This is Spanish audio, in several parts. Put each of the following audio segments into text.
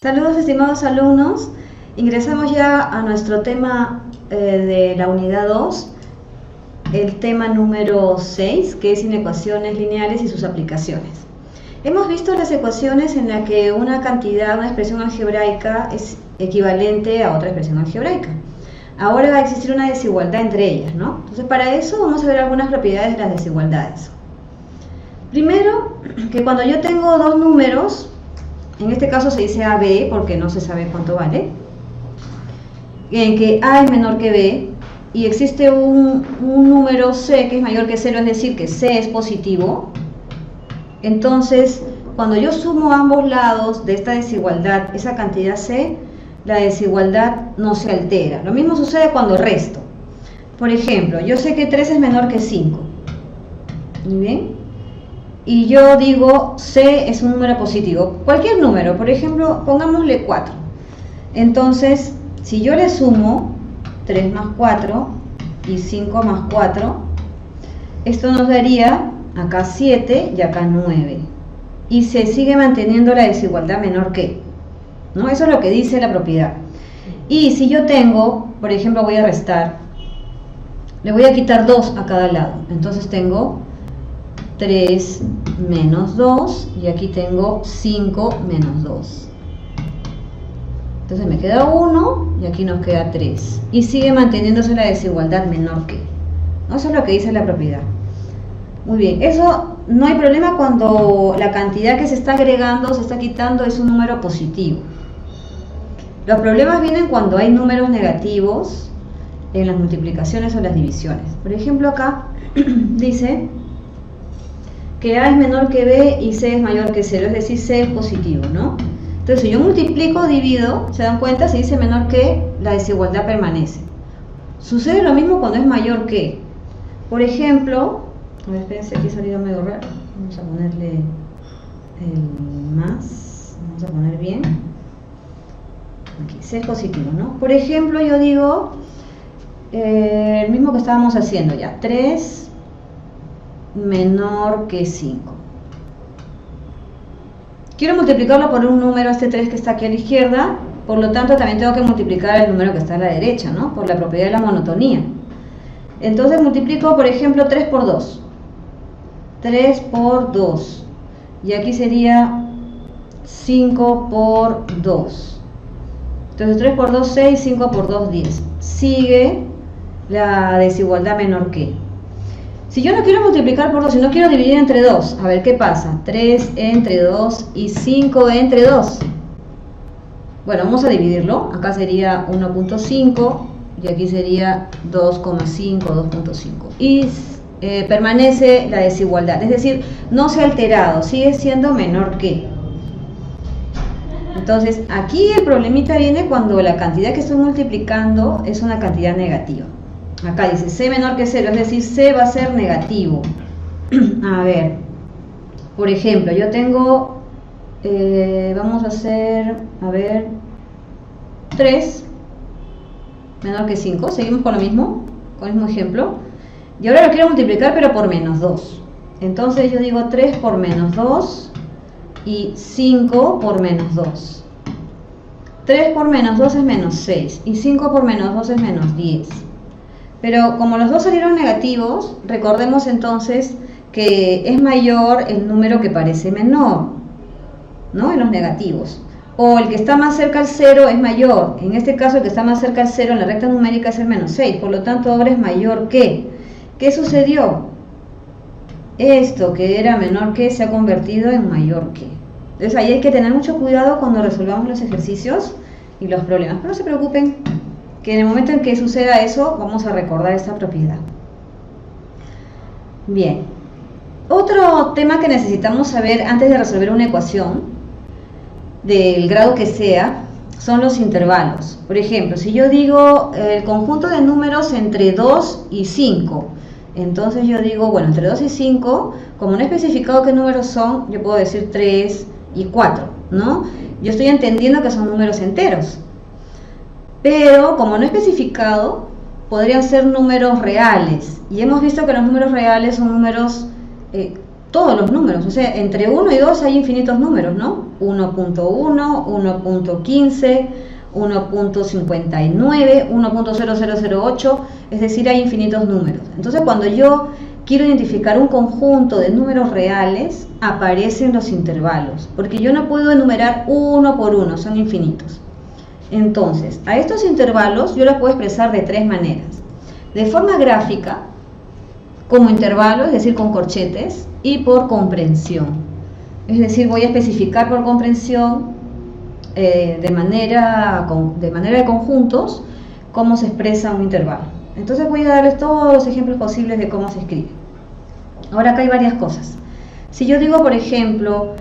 Saludos estimados alumnos, ingresamos ya a nuestro tema de la unidad 2, el tema número 6, que es inecuaciones lineales y sus aplicaciones. Hemos visto las ecuaciones en las que una cantidad, una expresión algebraica es equivalente a otra expresión algebraica. Ahora va a existir una desigualdad entre ellas, ¿no? Entonces para eso vamos a ver algunas propiedades de las desigualdades. Primero, que cuando yo tengo dos números, en este caso se dice AB porque no se sabe cuánto vale, en que A es menor que B y existe un número C que es mayor que 0, es decir, que C es positivo. Entonces, cuando yo sumo ambos lados de esta desigualdad, esa cantidad C, la desigualdad no se altera. Lo mismo sucede cuando resto. Por ejemplo, yo sé que 3 es menor que 5. ¿Muy bien? Y yo digo C es un número positivo, cualquier número, por ejemplo, pongámosle 4. Entonces, si yo le sumo 3 más 4 y 5 más 4, esto nos daría acá 7 y acá 9. Y se sigue manteniendo la desigualdad menor que, ¿no? Eso es lo que dice la propiedad. Y si yo tengo, por ejemplo, voy a restar, le voy a quitar 2 a cada lado, entonces tengo 3 menos 2 y aquí tengo 5 menos 2. Entonces me queda 1 y aquí nos queda 3. Y sigue manteniéndose la desigualdad menor que. ¿No? Eso es lo que dice la propiedad. Muy bien, eso no hay problema cuando la cantidad que se está agregando, se está quitando, es un número positivo. Los problemas vienen cuando hay números negativos en las multiplicaciones o las divisiones. Por ejemplo, acá dice que A es menor que B y C es mayor que 0, es decir, C es positivo, ¿no? Entonces, si yo multiplico o divido, ¿se dan cuenta? Si dice menor que, la desigualdad permanece. Sucede lo mismo cuando es mayor que. Por ejemplo, a ver, espérense, aquí ha salido medio raro. Vamos a ponerle el más, vamos a poner bien. Aquí, C es positivo, ¿no? Por ejemplo, yo digo, el mismo que estábamos haciendo ya, 3 menor que 5. Quiero multiplicarlo por un número, este 3 que está aquí a la izquierda, por lo tanto también tengo que multiplicar el número que está a la derecha, ¿no? Por la propiedad de la monotonía. Entonces multiplico, por ejemplo, 3 por 2. 3 por 2. Y aquí sería 5 por 2. Entonces 3 por 2, 6, 5 por 2, 10. Sigue la desigualdad menor que. Si yo no quiero multiplicar por 2, si no quiero dividir entre 2, a ver qué pasa. 3 entre 2 y 5 entre 2. Bueno, vamos a dividirlo. Acá sería 1.5 y aquí sería 2,5, 2.5. Y permanece la desigualdad, es decir, no se ha alterado, sigue siendo menor que. Entonces, aquí el problemita viene cuando la cantidad que estoy multiplicando es una cantidad negativa. Acá dice C menor que 0, es decir, C va a ser negativo. A ver, por ejemplo, yo tengo, vamos a hacer, a ver, 3 menor que 5, seguimos con lo mismo, con el mismo ejemplo. Y ahora lo quiero multiplicar, pero por menos 2. Entonces yo digo 3 por menos 2 y 5 por menos 2. 3 por menos 2 es menos 6 y 5 por menos 2 es menos 10. Pero como los dos salieron negativos, recordemos entonces que es mayor el número que parece menor, ¿no? En los negativos. O el que está más cerca al 0 es mayor. En este caso el que está más cerca al 0 en la recta numérica es el menos 6. Por lo tanto ahora es mayor que. ¿Qué sucedió? Esto que era menor que se ha convertido en mayor que. Entonces ahí hay que tener mucho cuidado cuando resolvamos los ejercicios y los problemas. Pero no se preocupen, que en el momento en que suceda eso, vamos a recordar esta propiedad. Bien, otro tema que necesitamos saber antes de resolver una ecuación, del grado que sea, son los intervalos. Por ejemplo, si yo digo el conjunto de números entre 2 y 5, entonces yo digo, bueno, entre 2 y 5, como no he especificado qué números son, yo puedo decir 3 y 4, ¿no? Yo estoy entendiendo que son números enteros. Pero como no he especificado, podrían ser números reales. Y hemos visto que los números reales son números todos los números, o sea, entre 1 y 2 hay infinitos números, ¿no? 1.1, 1.15, 1.59, 1.0008, es decir, hay infinitos números. Entonces, cuando yo quiero identificar un conjunto de números reales, aparecen los intervalos, porque yo no puedo enumerar uno por uno, son infinitos. Entonces, a estos intervalos yo los puedo expresar de tres maneras. De forma gráfica, como intervalo, es decir, con corchetes, y por comprensión. Es decir, voy a especificar por comprensión de manera de conjuntos cómo se expresa un intervalo. Entonces voy a darles todos los ejemplos posibles de cómo se escribe. Ahora acá hay varias cosas. Si yo digo, por ejemplo,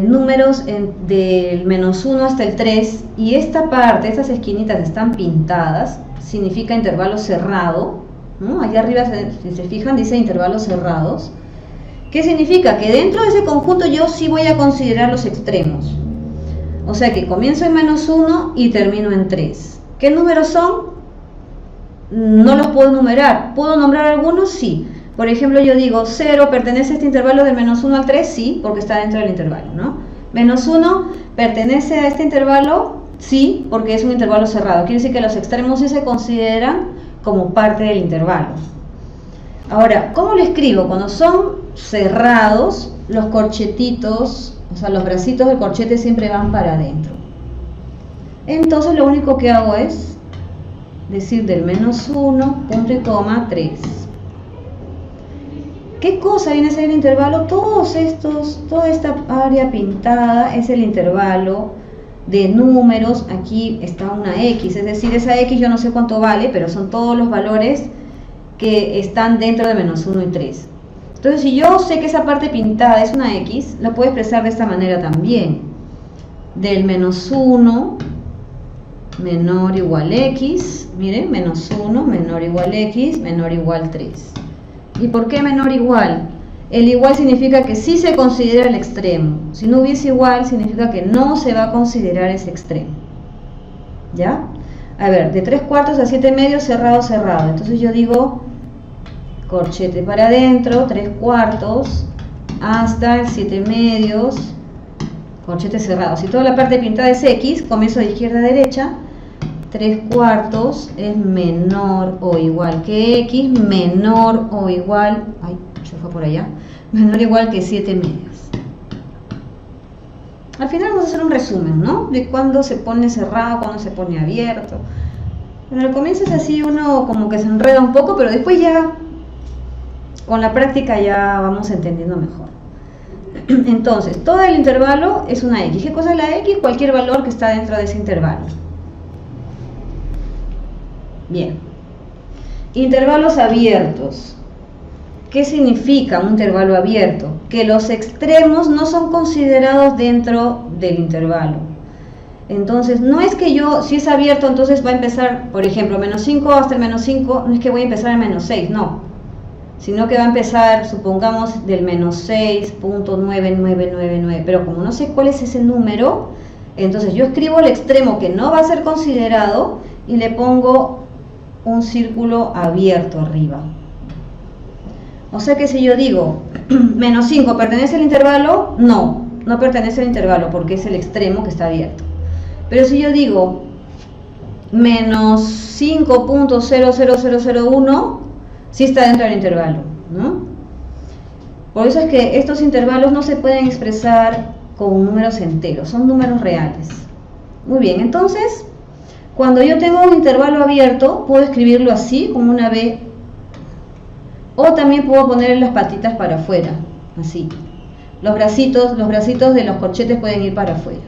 números del -1 hasta el 3 y esta parte, estas esquinitas están pintadas, significa intervalo cerrado, ¿no? Allá arriba, si se fijan, dice intervalos cerrados. ¿Qué significa? Que dentro de ese conjunto yo sí voy a considerar los extremos. O sea que comienzo en -1 y termino en 3. ¿Qué números son? No los puedo enumerar. ¿Puedo nombrar algunos? Sí. Por ejemplo, yo digo 0 pertenece a este intervalo de -1 al 3, sí, porque está dentro del intervalo, ¿no? -1 pertenece a este intervalo, sí, porque es un intervalo cerrado. Quiere decir que los extremos sí se consideran como parte del intervalo. Ahora, ¿cómo lo escribo? Cuando son cerrados, los corchetitos, o sea, los bracitos del corchete siempre van para adentro. Entonces lo único que hago es decir del -1, punto y coma, 3. ¿Qué cosa viene a ser el intervalo? Toda esta área pintada es el intervalo de números. Aquí está una X, es decir, esa X yo no sé cuánto vale, pero son todos los valores que están dentro de -1 y 3. Entonces, si yo sé que esa parte pintada es una X, la puedo expresar de esta manera también. Del -1 menor o igual X, miren, -1 menor o igual X menor o igual 3. ¿Y por qué menor o igual? El igual significa que sí se considera el extremo. Si no hubiese igual, significa que no se va a considerar ese extremo. ¿Ya? A ver, de 3/4 a 7/2, cerrado, cerrado. Entonces yo digo corchete para adentro, 3/4 hasta el 7/2, corchete cerrado. Si toda la parte pintada es X, comienzo de izquierda a derecha, 3/4 es menor o igual que X, menor o igual, ay, se fue por allá, menor o igual que 7/2. Al final vamos a hacer un resumen, ¿no? De cuándo se pone cerrado, cuándo se pone abierto. En el comienzo es así, uno como que se enreda un poco, pero después ya, con la práctica ya vamos entendiendo mejor. Entonces, todo el intervalo es una X. ¿Qué cosa es la X? Cualquier valor que está dentro de ese intervalo. Bien. Intervalos abiertos. ¿Qué significa un intervalo abierto? Que los extremos no son considerados dentro del intervalo. Entonces, no es que yo, si es abierto, entonces va a empezar, por ejemplo, -5 hasta el -5, no es que voy a empezar en -6, no. Sino que va a empezar, supongamos, del -6.9999. Pero como no sé cuál es ese número, entonces yo escribo el extremo que no va a ser considerado y le pongo un círculo abierto arriba. O sea que si yo digo -5 ¿pertenece al intervalo? No, no pertenece al intervalo porque es el extremo que está abierto. Pero si yo digo -5.00001, sí está dentro del intervalo, ¿no? Por eso es que estos intervalos no se pueden expresar con números enteros, son números reales. Muy bien, entonces, cuando yo tengo un intervalo abierto, puedo escribirlo así, como una B, o también puedo poner las patitas para afuera, así. Los bracitos de los corchetes pueden ir para afuera.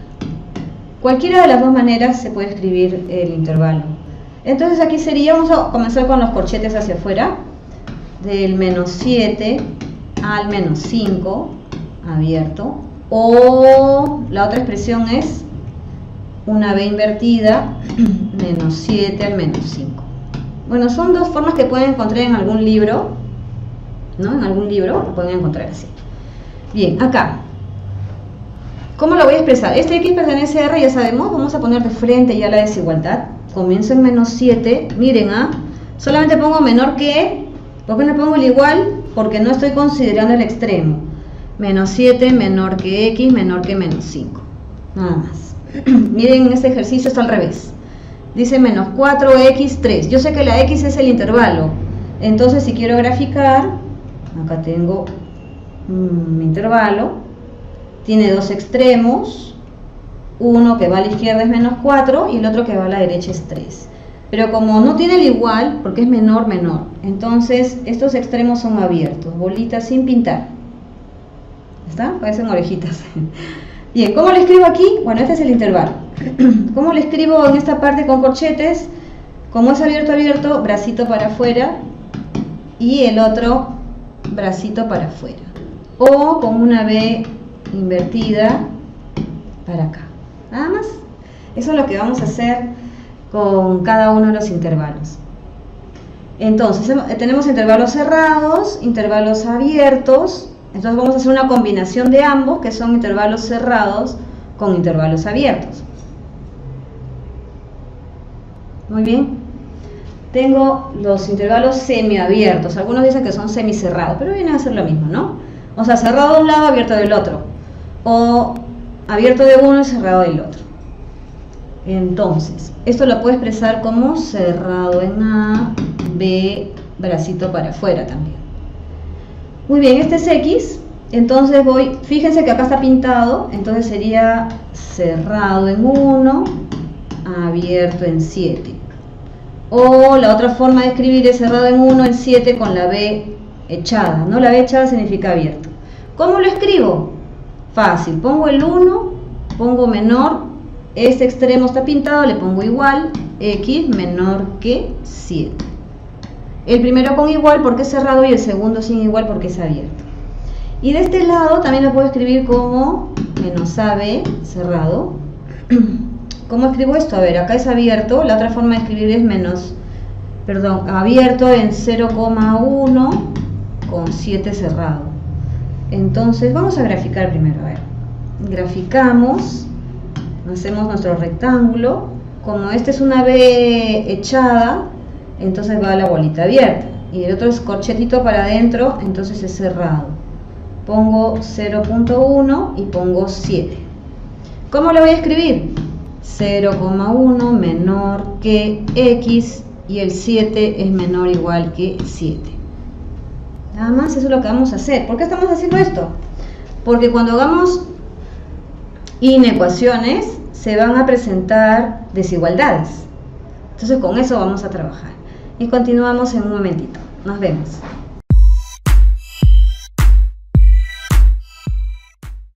Cualquiera de las dos maneras se puede escribir el intervalo. Entonces aquí sería, vamos a comenzar con los corchetes hacia afuera, del -7 al -5, abierto, o la otra expresión es una B invertida, -7 al -5. Bueno, son dos formas que pueden encontrar en algún libro, ¿no? En algún libro lo pueden encontrar así. Bien, acá, ¿cómo lo voy a expresar? Este X pertenece a R, ya sabemos, vamos a poner de frente ya la desigualdad. Comienzo en -7, miren, solamente pongo menor que, ¿por qué no pongo el igual? porque no estoy considerando el extremo. Menos 7 menor que x menor que menos 5. Nada más. Miren, en este ejercicio está al revés. Dice menos 4x3. Yo sé que la x es el intervalo. Entonces, si quiero graficar, acá tengo mi intervalo. Tiene dos extremos. Uno que va a la izquierda es menos 4 y el otro que va a la derecha es 3. Pero como no tiene el igual, porque es menor, menor, entonces estos extremos son abiertos, bolitas sin pintar. ¿Está? Parecen orejitas. Bien, ¿cómo lo escribo aquí? Bueno, este es el intervalo. ¿Cómo lo escribo en esta parte con corchetes? Como es abierto, abierto, bracito para afuera y el otro bracito para afuera. O con una B invertida para acá. Nada más. Eso es lo que vamos a hacer con cada uno de los intervalos. Entonces, tenemos intervalos cerrados, intervalos abiertos. Entonces vamos a hacer una combinación de ambos, que son intervalos cerrados con intervalos abiertos. Muy bien. Tengo los intervalos semiabiertos. Algunos dicen que son semicerrados, pero vienen a ser lo mismo, ¿no? O sea, cerrado de un lado, abierto del otro. O abierto de uno y cerrado del otro. Entonces, esto lo puedo expresar como cerrado en A, B, bracito para afuera también. Muy bien, este es X, entonces fíjense que acá está pintado, entonces sería cerrado en 1, abierto en 7. O la otra forma de escribir es cerrado en 1, en 7 con la B echada, ¿no? La B echada significa abierto. ¿Cómo lo escribo? Fácil, pongo el 1, pongo menor, este extremo está pintado, le pongo igual, X menor que 7. El primero con igual porque es cerrado y el segundo sin igual porque es abierto. Y de este lado también lo puedo escribir como menos AB cerrado. ¿Cómo escribo esto? A ver, acá es abierto, la otra forma de escribir es abierto en 0,1 con 7 cerrado. Entonces vamos a graficar primero, a ver. Graficamos, hacemos nuestro rectángulo. Como este es una B echada, entonces va a la bolita abierta y el otro es corchetito para adentro, entonces es cerrado. Pongo 0.1 y pongo 7. ¿Cómo lo voy a escribir? 0,1 menor que X y el 7 es menor o igual que 7. Nada más, eso es lo que vamos a hacer. ¿Por qué estamos haciendo esto? Porque cuando hagamos inecuaciones se van a presentar desigualdades. Entonces con eso vamos a trabajar. Y continuamos en un momentito. Nos vemos.